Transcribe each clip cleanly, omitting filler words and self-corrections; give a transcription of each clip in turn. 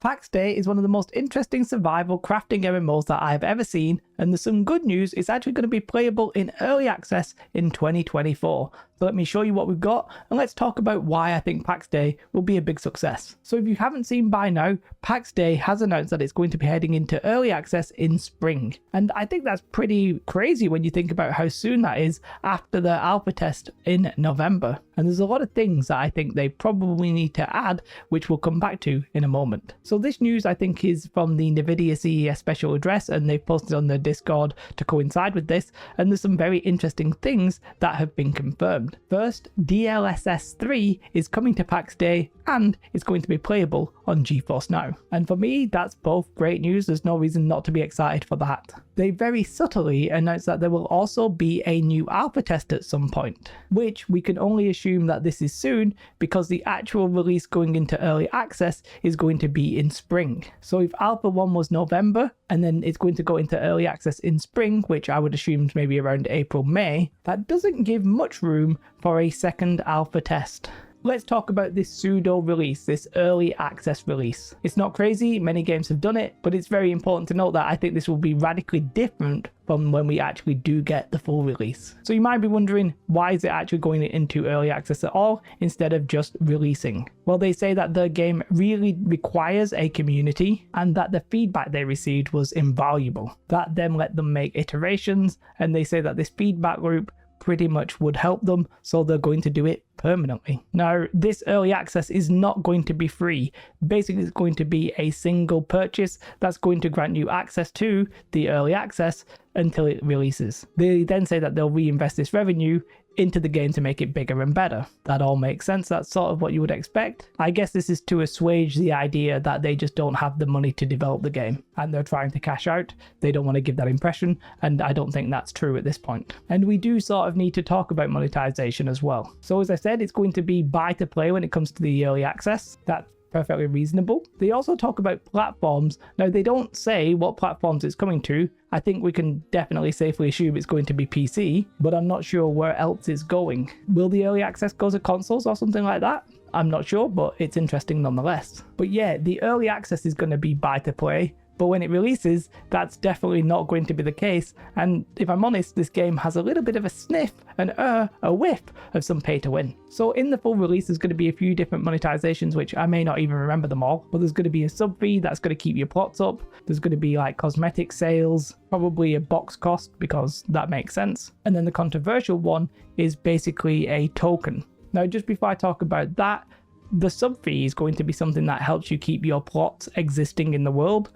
Pax Dei is one of the most interesting survival crafting MMOs that I have ever seen, and there's some good news, it's actually going to be playable in early access in 2024. So let me show you what we've got, and let's talk about why I think Pax Dei will be a big success. So if you haven't seen by now, Pax Dei has announced that it's going to be heading into early access in spring. And I think that's pretty crazy when you think about how soon that is after the alpha test in November. And there's a lot of things that I think they probably need to add, which we'll come back to in a moment. So this news I think is from the NVIDIA CES special address, and they've posted on their Discord to coincide with this, and there's some very interesting things that have been confirmed. First, DLSS 3 is coming to Pax Dei and it's going to be playable on GeForce Now. And for me, that's both great news. There's no reason not to be excited for that. They very subtly announced that there will also be a new alpha test at some point, which we can only assume that this is soon because the actual release going into early access is going to be in spring. So if alpha 1 was November and then it's going to go into early access in spring, which I would assume is maybe around April, May, that doesn't give much room for a second alpha test. Let's talk about this pseudo release, this early access release. It's not crazy, many games have done it, but it's very important to note that I think this will be radically different from when we actually do get the full release. So you might be wondering, why is it actually going into early access at all instead of just releasing? Well, they say that the game really requires a community and that the feedback they received was invaluable. That then let them make iterations, and they say that this feedback loop pretty much would help them, so they're going to do it permanently. Now, this early access is not going to be free. Basically, it's going to be a single purchase that's going to grant you access to the early access until it releases. They then say that they'll reinvest this revenue into the game to make it bigger and better. That all makes sense. That's sort of what you would expect. I guess this is to assuage the idea that they just don't have the money to develop the game and they're trying to cash out. They don't want to give that impression, and I don't think that's true at this point. And we do sort of need to talk about monetization as well. So as I said, it's going to be buy to play when it comes to the early access. That's perfectly reasonable. They also talk about platforms. Now, they don't say what platforms it's coming to. I think we can definitely safely assume it's going to be PC, but I'm not sure where else it's going. Will the early access go to consoles or something like that? I'm not sure, but it's interesting nonetheless. But yeah, the early access is going to be buy to play. But when it releases, that's definitely not going to be the case. And if I'm honest, this game has a little bit of a sniff and a whiff of some pay to win. So in the full release, there's going to be a few different monetizations, which I may not even remember them all. But there's going to be a sub fee that's going to keep your plots up. There's going to be like cosmetic sales, probably a box cost because that makes sense. And then the controversial one is basically a token. Now, just before I talk about that, the sub fee is going to be something that helps you keep your plots existing in the world.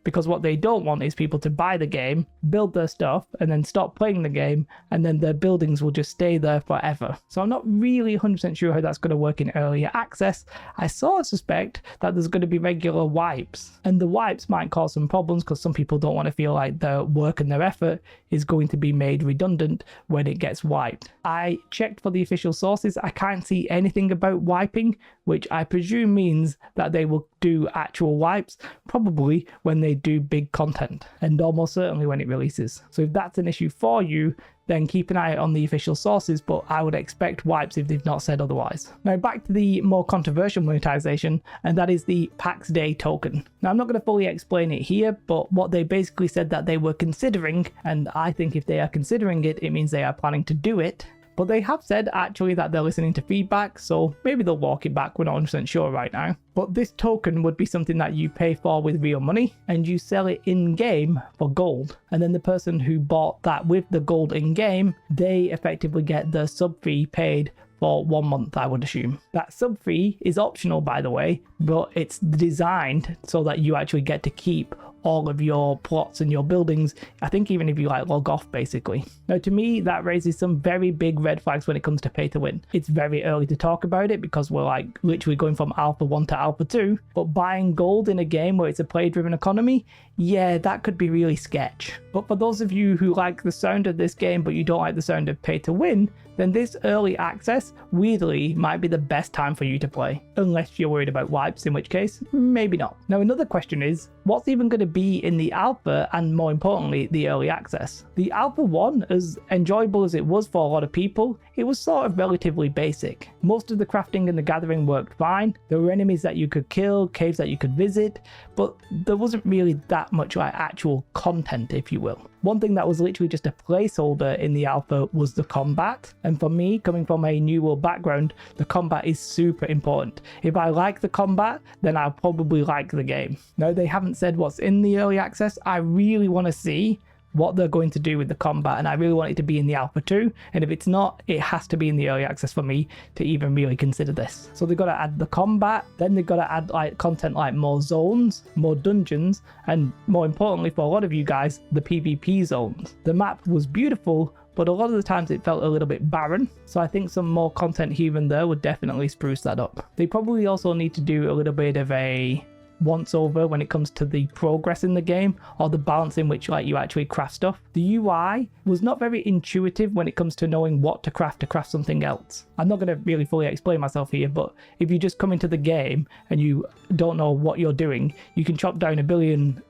Because what they don't want is people to buy the game, build their stuff, and then stop playing the game, and then their buildings will just stay there forever. So I'm not really 100% sure how that's going to work in earlier access. I sort of suspect that there's going to be regular wipes, and the wipes might cause some problems because some people don't want to feel like their work and their effort is going to be made redundant when it gets wiped. I checked for the official sources. I can't see anything about wiping, which I presume means that they will do actual wipes, probably when they do big content, and almost certainly when it releases. So if that's an issue for you, then keep an eye out on the official sources, but I would expect wipes if they've not said otherwise. Now back to the more controversial monetization, and that is the Pax Dei token. Now I'm not going to fully explain it here, but what they basically said that they were considering, and I think if they are considering it, it means they are planning to do it. But they have said actually that they're listening to feedback, so maybe they'll walk it back, we're not 100% sure right now. But this token would be something that you pay for with real money, and you sell it in-game for gold. And then the person who bought that with the gold in-game, they effectively get the sub fee paid for 1 month, I would assume. That sub fee is optional, by the way, but it's designed so that you actually get to keep all of your plots and your buildings, I think even if you like log off basically. Now to me, that raises some very big red flags when it comes to pay to win. It's very early to talk about it because we're like literally going from alpha 1 to alpha 2, but buying gold in a game where it's a play driven economy, yeah, that could be really sketch. But for those of you who like the sound of this game but you don't like the sound of pay to win, then this early access weirdly might be the best time for you to play, unless you're worried about wipes, in which case maybe not. Now another question is, what's even going to be in the alpha and more importantly the early access? The alpha 1, as enjoyable as it was for a lot of people, it was sort of relatively basic. Most of the crafting and the gathering worked fine. There were enemies that you could kill, caves that you could visit, but there wasn't really that much like actual content, if you will. One thing that was literally just a placeholder in the alpha was the combat, and for me, coming from a New World background, the combat is super important. If I like the combat, then I'll probably like the game. Now, they haven't said what's in the early access. I really want to see what they're going to do with the combat, and I really want it to be in the alpha too, and if it's not, it has to be in the early access for me to even really consider this. So they've got to add the combat, then they've got to add like content like more zones, more dungeons, and more importantly for a lot of you guys, the PvP zones. The map was beautiful, but a lot of the times it felt a little bit barren, so I think some more content here and there would definitely spruce that up. They probably also need to do a little bit of a once over when it comes to the progress in the game, or the balance in which like you actually craft stuff. The UI was not very intuitive when it comes to knowing what to craft something else. I'm not going to really fully explain myself here, but if you just come into the game and you don't know what you're doing, you can chop down a billion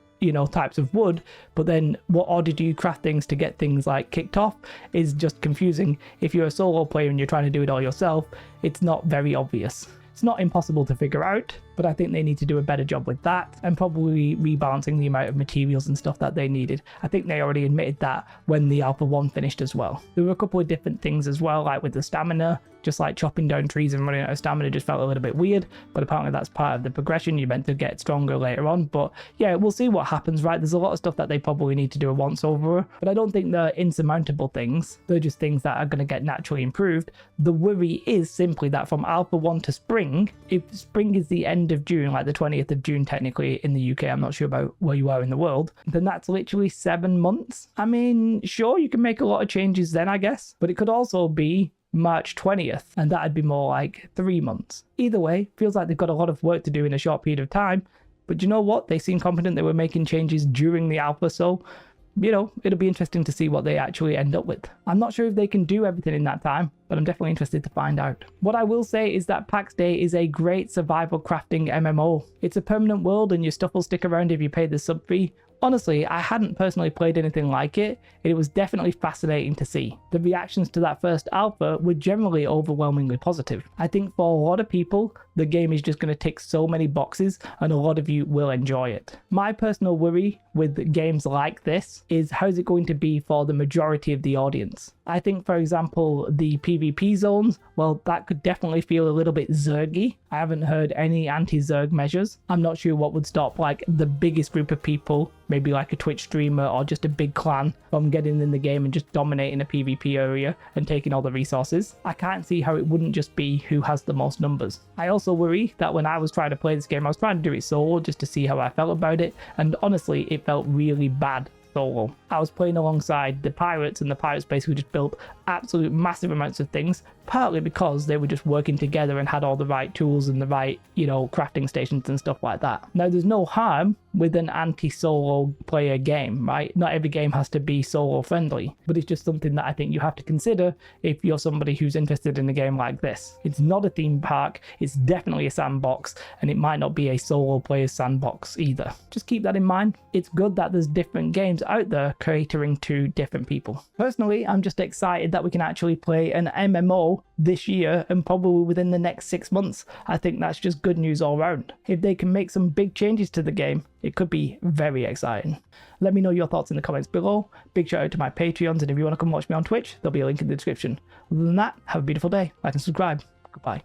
types of wood, but then what order do you craft things to get things like kicked off is just confusing. If you're a solo player and you're trying to do it all yourself, it's not very obvious. It's not impossible to figure out, but I think they need to do a better job with that, and probably rebalancing the amount of materials and stuff that they needed. I think they already admitted that when the Alpha 1 finished as well. There were a couple of different things as well, like with the stamina, just like chopping down trees and running out of stamina just felt a little bit weird, but apparently that's part of the progression. You're meant to get stronger later on, but yeah, we'll see what happens, right? There's a lot of stuff that they probably need to do a once over, but I don't think they're insurmountable things. They're just things that are going to get naturally improved. The worry is simply that from Alpha 1 to Spring, if Spring is the end of June, like the 20th of June technically in the UK, I'm not sure about where you are in the world, then that's literally 7 months. I mean, sure, you can make a lot of changes then, I guess, but it could also be March 20th, and that'd be more like 3 months. Either way, feels like they've got a lot of work to do in a short period of time, but you know what? They seem confident they were making changes during the alpha, so it'll be interesting to see what they actually end up with. I'm not sure if they can do everything in that time, but I'm definitely interested to find out. What I will say is that Pax Dei is a great survival crafting MMO. It's a permanent world and your stuff will stick around if you pay the sub fee. Honestly, I hadn't personally played anything like it, and it was definitely fascinating to see. The reactions to that first alpha were generally overwhelmingly positive. I think for a lot of people, the game is just going to tick so many boxes, and a lot of you will enjoy it. My personal worry with games like this is how's it going to be for the majority of the audience. I think, for example, the PvP zones, well, that could definitely feel a little bit Zergy. I haven't heard any anti-Zerg measures. I'm not sure what would stop like the biggest group of people, maybe like a Twitch streamer or just a big clan, from getting in the game and just dominating a PvP area and taking all the resources. I can't see how it wouldn't just be who has the most numbers. I also worry that when I was trying to play this game, I was trying to do it solo just to see how I felt about it, and honestly, it felt really bad solo. I was playing alongside the pirates, and the pirates basically just built absolute massive amounts of things, partly because they were just working together and had all the right tools and the right, crafting stations and stuff like that. Now, there's no harm with an anti-solo player game, right? Not every game has to be solo friendly, but it's just something that I think you have to consider if you're somebody who's interested in a game like this. It's not a theme park, it's definitely a sandbox, and it might not be a solo player sandbox either. Just keep that in mind. It's good that there's different games out there catering to different people. Personally, I'm just excited that we can actually play an MMO this year and probably within the next 6 months. I think that's just good news all around. If they can make some big changes to the game, it could be very exciting. Let me know your thoughts in the comments below. Big shout out to my Patreons, and if you want to come watch me on Twitch, there'll be a link in the description. Other than that, have a beautiful day. Like and subscribe. Goodbye.